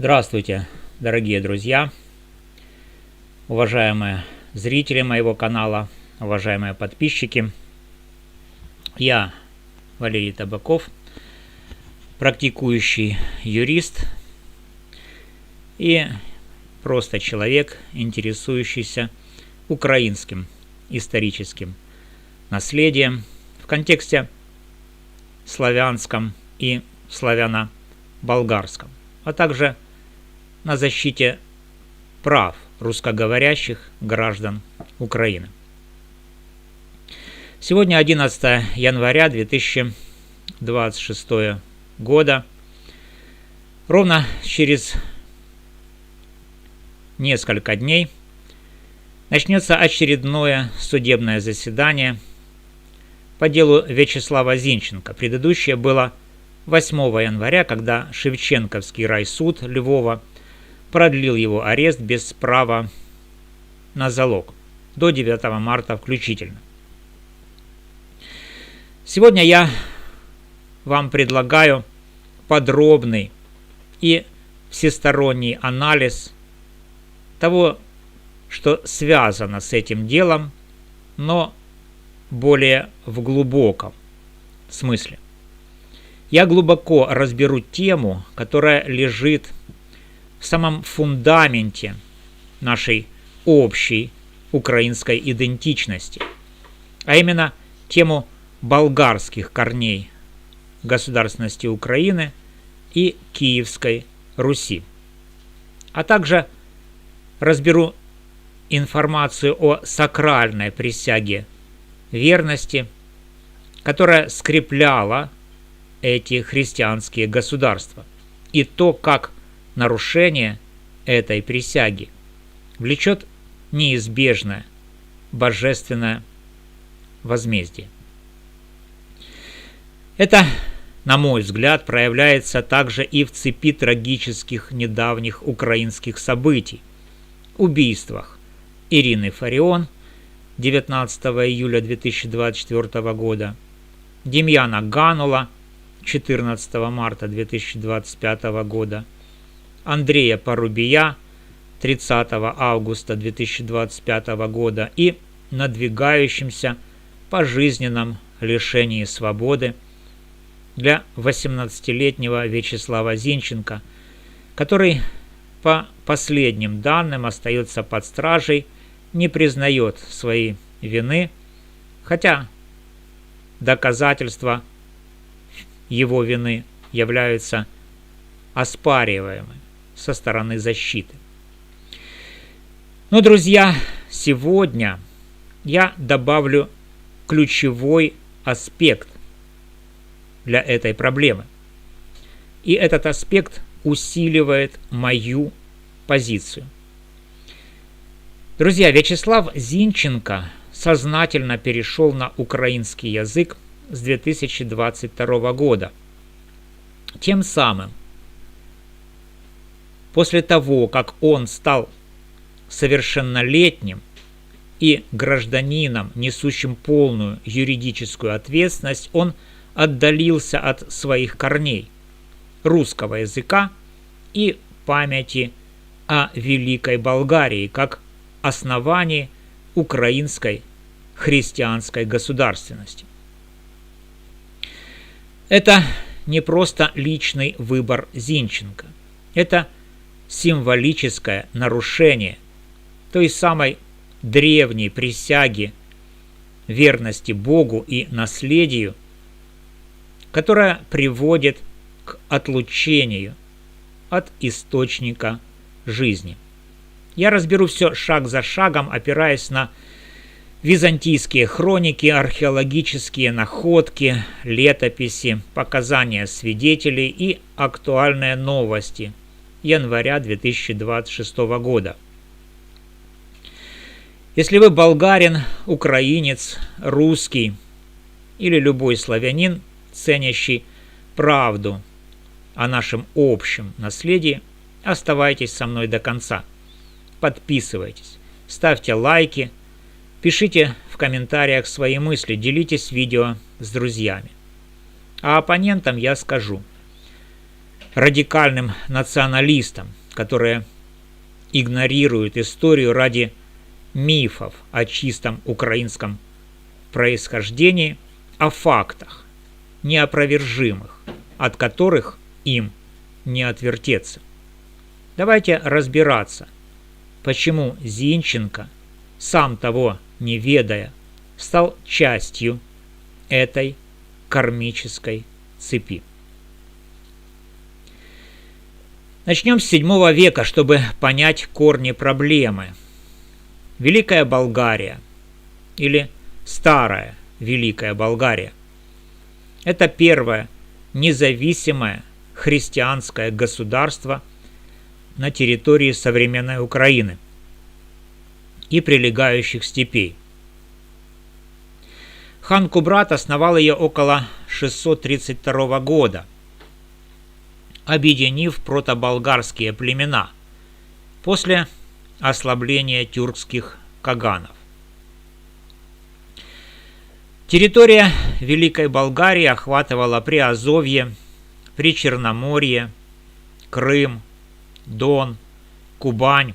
Здравствуйте, дорогие друзья, уважаемые зрители моего канала, уважаемые подписчики. Я Валерий Табаков, практикующий юрист и просто человек, интересующийся украинским историческим наследием в контексте славянском и славяно-болгарском, а также на защите прав русскоговорящих граждан Украины. Сегодня 11 января 2026 года. Ровно через несколько дней начнется очередное судебное заседание по делу Вячеслава Зинченко. Предыдущее было 8 января, когда Шевченковский райсуд Львова продлил его арест без права на залог до 9 марта включительно. Сегодня я вам предлагаю подробный и всесторонний анализ того, что связано с этим делом, но более в глубоком смысле. Я глубоко разберу тему, которая лежит в самом фундаменте нашей общей украинской идентичности, а именно тему болгарских корней государственности Украины и Киевской Руси. А также разберу информацию о сакральной присяге верности, которая скрепляла эти христианские государства, и то, как нарушение этой присяги влечет неизбежное божественное возмездие. Это, на мой взгляд, проявляется также и в цепи трагических недавних украинских событий: убийствах Ирины Фарион 19 июля 2024 года, Демьяна Ганула 14 марта 2025 года, Андрея Порубия 30 августа 2025 года и надвигающемся пожизненном лишении свободы для 18-летнего Вячеслава Зинченко, который, по последним данным, остается под стражей, не признает своей вины, хотя доказательства его вины являются оспариваемыми со стороны защиты. Но, друзья, сегодня я добавлю ключевой аспект для этой проблемы. И этот аспект усиливает мою позицию. Друзья, Вячеслав Зинченко сознательно перешел на украинский язык с 2022 года. Тем самым, после того, как он стал совершеннолетним и гражданином, несущим полную юридическую ответственность, он отдалился от своих корней русского языка и памяти о Великой Болгарии как основании украинской христианской государственности. Это не просто личный выбор Зинченко, это символическое нарушение той самой древней присяги верности Богу и наследию, которая приводит к отлучению от источника жизни. Я разберу все шаг за шагом, опираясь на византийские хроники, археологические находки, летописи, показания свидетелей и актуальные новости января 2026 года. Если вы болгарин, украинец, русский или любой славянин, ценящий правду о нашем общем наследии, оставайтесь со мной до конца. Подписывайтесь, ставьте лайки, пишите в комментариях свои мысли, делитесь видео с друзьями. А оппонентам я скажу: радикальным националистам, которые игнорируют историю ради мифов о чистом украинском происхождении, о фактах, неопровержимых, от которых им не отвертеться. Давайте разбираться, почему Зинченко, сам того не ведая, стал частью этой кармической цепи. Начнем с VII века, чтобы понять корни проблемы. Великая Болгария или Старая Великая Болгария – это первое независимое христианское государство на территории современной Украины и прилегающих степей. Хан Кубрат основал ее около 632 года, объединив протоболгарские племена после ослабления тюркских каганов. Территория Великой Болгарии охватывала Приазовье, Причерноморье, Крым, Дон, Кубань,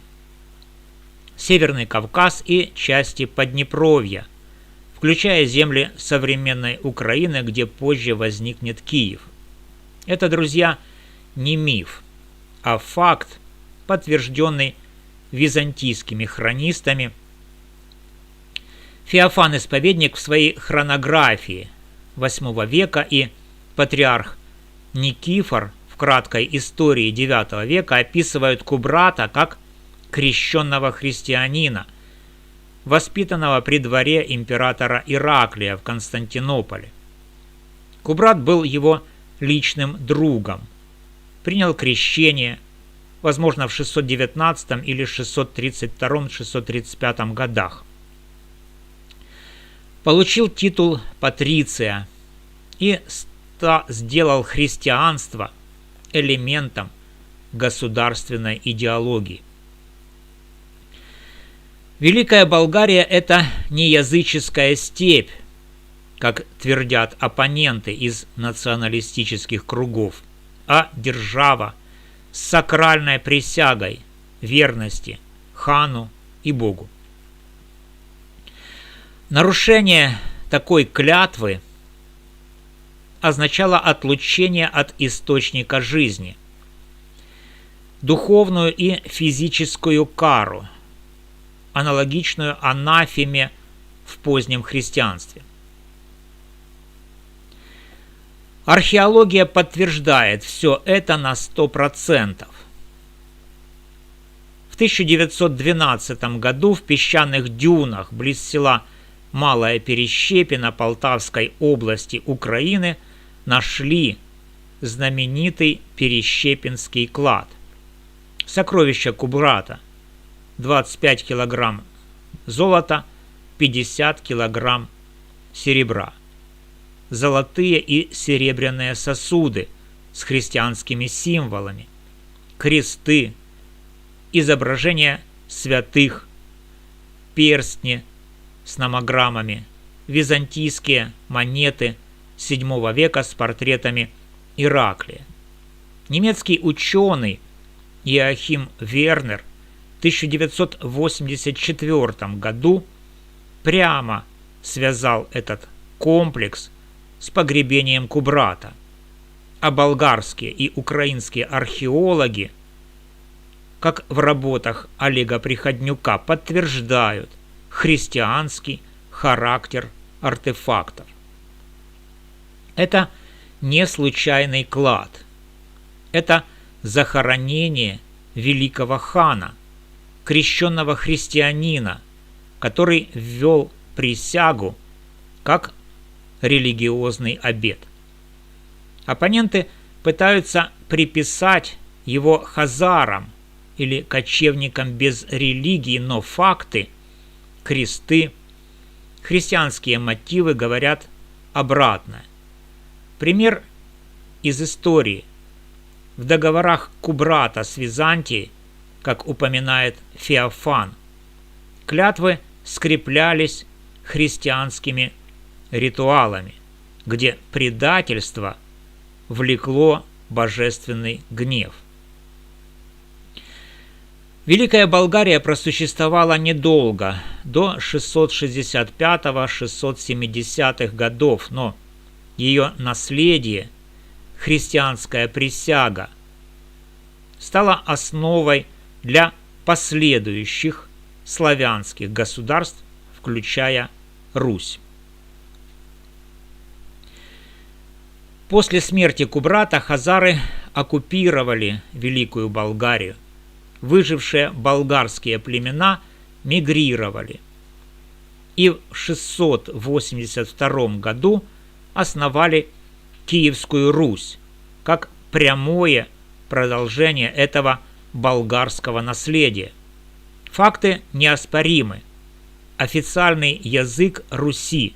Северный Кавказ и части Поднепровья, включая земли современной Украины, где позже возникнет Киев. Это, друзья, не миф, а факт, подтвержденный византийскими хронистами. Феофан Исповедник в своей хронографии VIII века и патриарх Никифор в краткой истории IX века описывают Кубрата как крещенного христианина, воспитанного при дворе императора Ираклия в Константинополе. Кубрат был его личным другом, принял крещение, возможно, в 619 или 632-635 годах. Получил титул патриция и сделал христианство элементом государственной идеологии. Великая Болгария – это не языческая степь, как твердят оппоненты из националистических кругов, а держава с сакральной присягой верности хану и Богу. Нарушение такой клятвы означало отлучение от источника жизни, духовную и физическую кару, аналогичную анафеме в позднем христианстве. Археология подтверждает все это на 100%. В 1912 году в песчаных дюнах близ села Малая Перещепино Полтавской области Украины нашли знаменитый Перещепинский клад. Сокровища Кубрата. 25 килограмм золота, 50 килограмм серебра. Золотые и серебряные сосуды с христианскими символами, кресты, изображения святых, перстни с номограммами, византийские монеты VII века с портретами Ираклия. Немецкий ученый Иоахим Вернер в 1984 году прямо связал этот комплекс с погребением Кубрата, а болгарские и украинские археологи, как в работах Олега Приходнюка, подтверждают христианский характер артефактов. Это не случайный клад. Это захоронение великого хана, крещенного христианина, который ввел присягу как религиозный обет. Оппоненты пытаются приписать его хазарам или кочевникам без религии, но факты, кресты, христианские мотивы говорят обратное. Пример из истории. В договорах Кубрата с Византией, как упоминает Феофан, клятвы скреплялись христианскими ритуалами, где предательство влекло божественный гнев. Великая Болгария просуществовала недолго, до 665-670 годов, но ее наследие, христианская присяга, стала основой для последующих славянских государств, включая Русь. После смерти Кубрата хазары оккупировали Великую Болгарию. Выжившие болгарские племена мигрировали и в 682 году основали Киевскую Русь как прямое продолжение этого болгарского наследия. Факты неоспоримы. Официальный язык Руси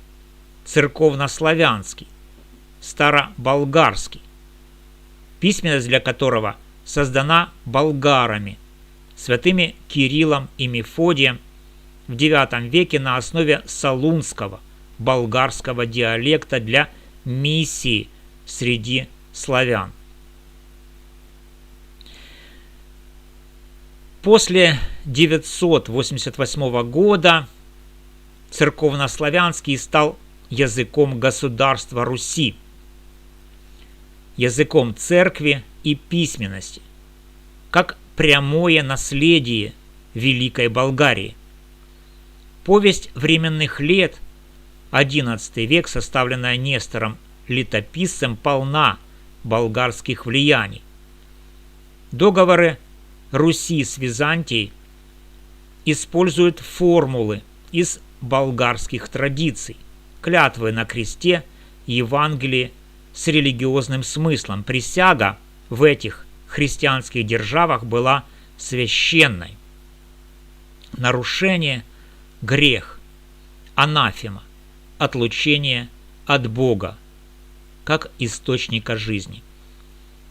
– церковнославянский, староболгарский, письменность для которого создана болгарами, святыми Кириллом и Мефодием в IX веке на основе салунского болгарского диалекта для миссии среди славян. После 988 года церковнославянский стал языком государства Руси, языком церкви и письменности, как прямое наследие Великой Болгарии. Повесть временных лет, XI век, составленная Нестором Летописцем, полна болгарских влияний. Договоры Руси с Византией используют формулы из болгарских традиций, клятвы на кресте, Евангелие с религиозным смыслом. Присяга в этих христианских державах была священной. Нарушение – грех, анафема, отлучение от Бога, как источника жизни.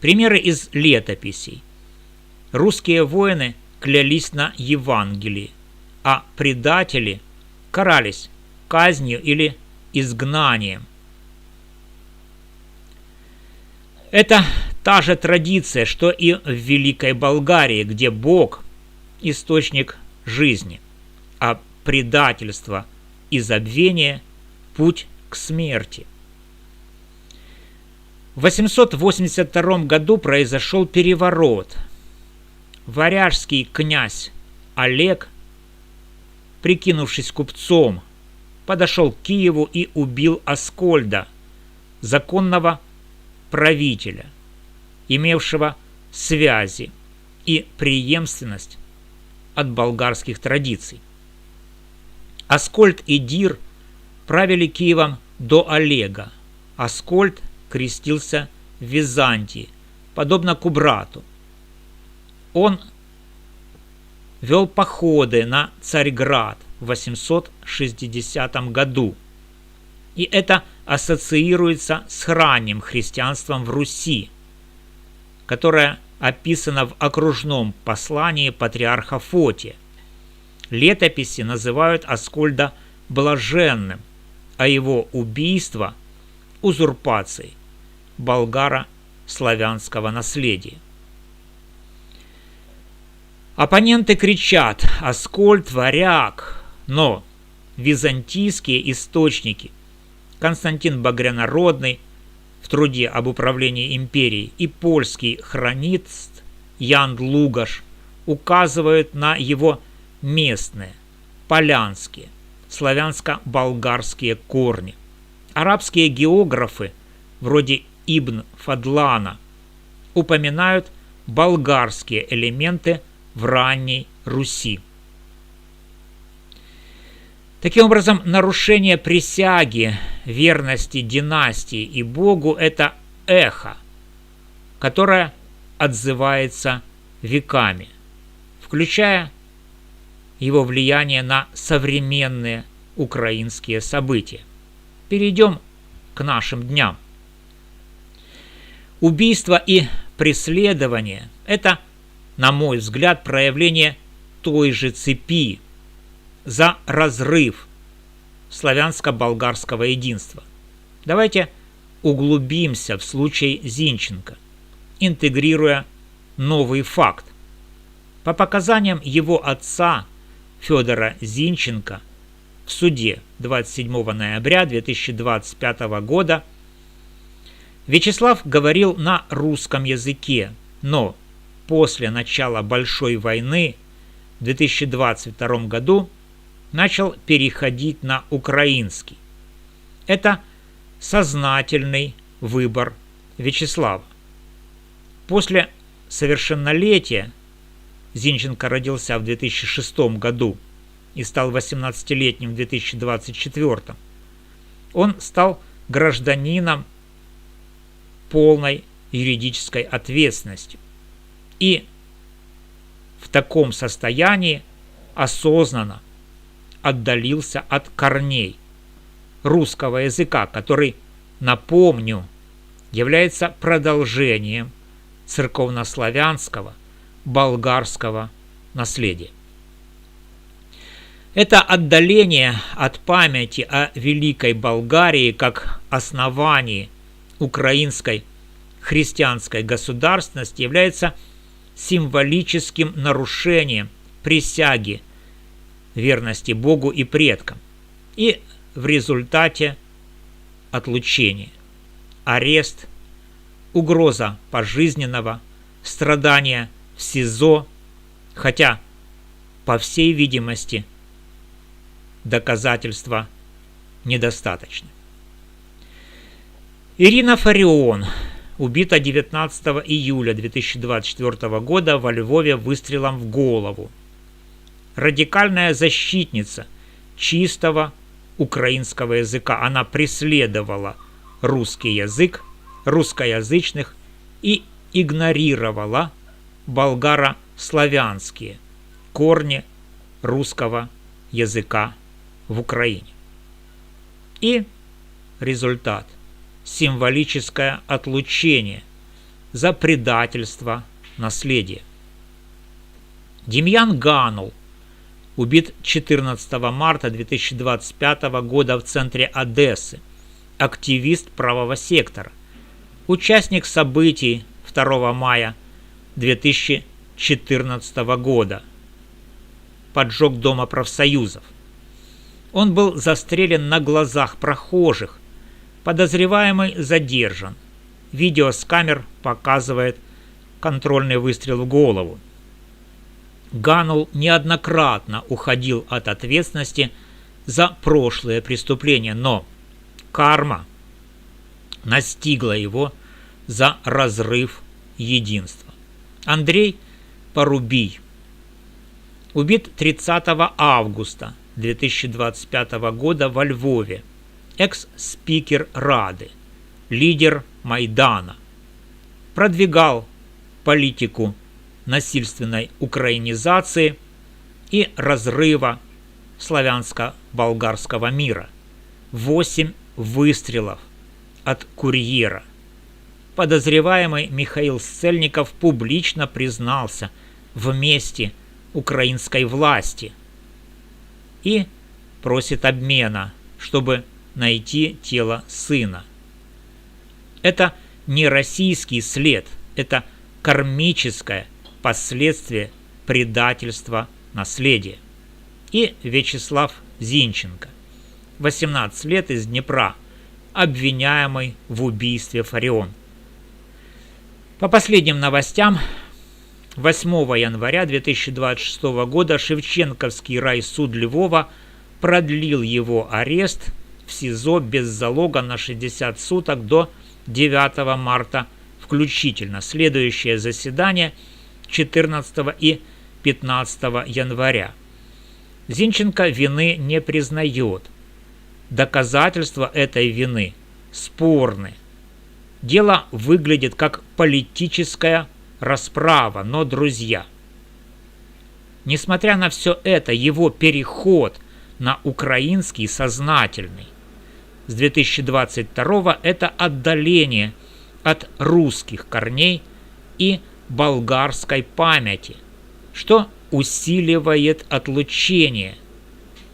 Примеры из летописей. Русские воины клялись на Евангелии, а предатели карались казнью или изгнанием. Это та же традиция, что и в Великой Болгарии, где Бог – источник жизни, а предательство и забвение – путь к смерти. В 882 году произошел переворот. Варяжский князь Олег, прикинувшись купцом, подошел к Киеву и убил Аскольда, законного правителя, имевшего связи и преемственность от болгарских традиций. Аскольд и Дир правили Киевом до Олега. Аскольд крестился в Византии, подобно Кубрату. Он вел походы на Царьград в 860 году. И это ассоциируется с ранним христианством в Руси, которое описано в окружном послании патриарха Фотия. Летописи называют Аскольда блаженным, а его убийство – узурпацией болгаро-славянского наследия. Оппоненты кричат «Аскольд варяг», но византийские источники Константин Багрянародный в труде об управлении империей и польский хронист Ян Лугаш указывают на его местные, полянские, славянско-болгарские корни. Арабские географы, вроде Ибн Фадлана, упоминают болгарские элементы в ранней Руси. Таким образом, нарушение присяги, верности династии и Богу – это эхо, которое отзывается веками, включая его влияние на современные украинские события. Перейдем к нашим дням. Убийство и преследование – это, на мой взгляд, проявление той же цепи за разрыв славянско-болгарского единства. Давайте углубимся в случай Зинченко. интегрируя новый факт. По показаниям его отца Федора Зинченко в суде 27 ноября 2025 года Вячеслав говорил на русском языке, но после начала Большой войны в 2022 году начал переходить на украинский. Это сознательный выбор Вячеслава. После совершеннолетия Зинченко родился в 2006 году и стал 18-летним в 2024. Он стал гражданином полной юридической ответственностью и в таком состоянии осознанно отдалился от корней русского языка, который, напомню, является продолжением церковнославянского болгарского наследия. Это отдаление от памяти о Великой Болгарии как основании украинской христианской государственности является символическим нарушением присяги верности Богу и предкам и в результате отлучения, арест, угроза пожизненного, страдания в СИЗО, хотя, по всей видимости, доказательства недостаточны. Ирина Фарион убита 19 июля 2024 года во Львове выстрелом в голову. Радикальная защитница чистого украинского языка. Она преследовала русский язык, русскоязычных и игнорировала болгаро-славянские корни русского языка в Украине. И результат – символическое отлучение за предательство наследия. Демьян Ганул убит 14 марта 2025 года в центре Одессы. Активист правого сектора. Участник событий 2 мая 2014 года. Поджог Дома профсоюзов. Он был застрелен на глазах прохожих. Подозреваемый задержан. Видео с камер показывает контрольный выстрел в голову. Ганул неоднократно уходил от ответственности за прошлые преступления, но карма настигла его за разрыв единства. Андрей Порубий убит 30 августа 2025 года во Львове. Экс-спикер Рады, лидер Майдана. Продвигал политику насильственной украинизации и разрыва славянско-болгарского мира. 8 выстрелов от курьера. Подозреваемый Михаил Сцельников публично признался в мести украинской власти и просит обмена, чтобы найти тело сына. Это не российский след, это кармическое последствие предательства наследия. И Вячеслав Зинченко, 18 лет, из Днепра, обвиняемый в убийстве Фарион. По последним новостям, 8 января 2026 года Шевченковский райсуд Львова продлил его арест в СИЗО без залога на 60 суток до 9 марта включительно. Следующее заседание 14 и 15 января. Зинченко вины не признает. Доказательства этой вины спорны. Дело выглядит как политическая расправа, но, друзья, несмотря на все это, его переход на украинский сознательный с 2022 это отдаление от русских корней и болгарской памяти, что усиливает отлучение.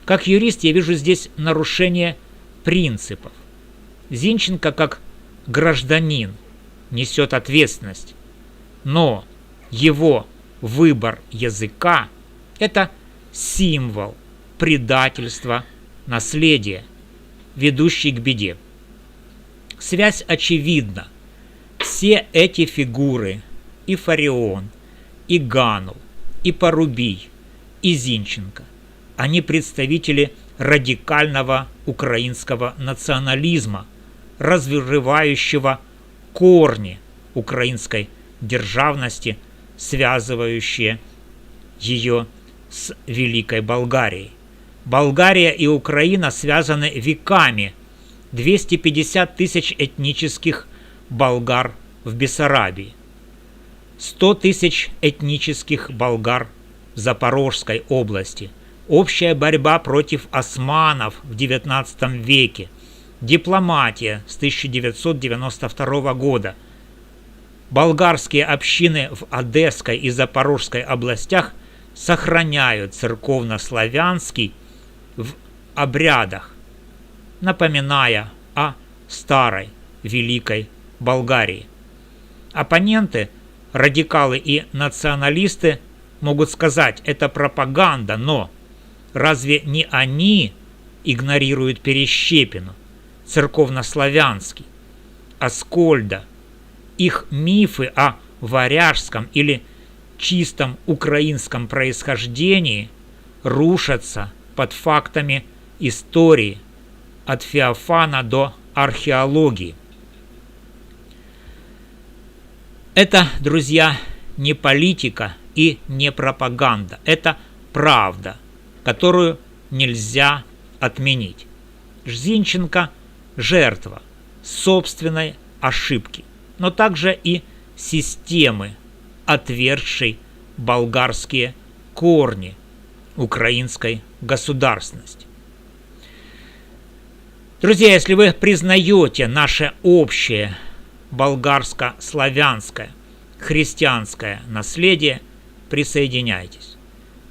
Как юрист я вижу здесь нарушение принципов. Зинченко как гражданин несет ответственность но его выбор языка – это символ предательства наследия, ведущий к беде. Связь очевидна. Все эти фигуры – и Фарион, и Ганул, и Порубий, и Зинченко – они представители радикального украинского национализма, разрывающего корни украинской державности, связывающие ее с Великой Болгарией. Болгария и Украина связаны веками. 250 тысяч этнических болгар в Бессарабии, 100 тысяч этнических болгар в Запорожской области, общая борьба против османов в XIX веке, дипломатия с 1992 года. Болгарские общины в Одесской и Запорожской областях сохраняют церковно-славянский в обрядах, напоминая о старой Великой Болгарии. Оппоненты, радикалы и националисты могут сказать, это пропаганда, но разве не они игнорируют Перещепину, церковно-славянский, Аскольда, их мифы о варяжском или чистом украинском происхождении рушатся под фактами истории от Феофана до археологии. Это, друзья, не политика и не пропаганда. Это правда, которую нельзя отменить. Зинченко – жертва собственной ошибки, но также и системы, отвергшей болгарские корни украинской государственности. Друзья, если вы признаете наше общее болгарско-славянское христианское наследие, присоединяйтесь.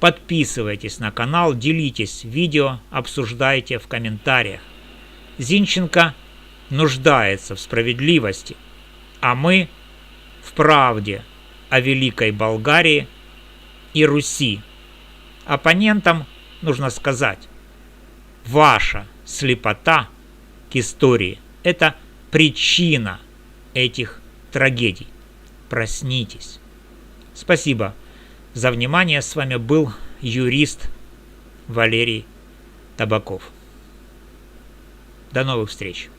Подписывайтесь на канал, делитесь видео, обсуждайте в комментариях. Зинченко нуждается в справедливости, а мы в правде о Великой Болгарии и Руси. Оппонентам нужно сказать: ваша слепота к истории – это причина этих трагедий. Проснитесь. Спасибо за внимание. С вами был юрист Валерий Табаков. До новых встреч.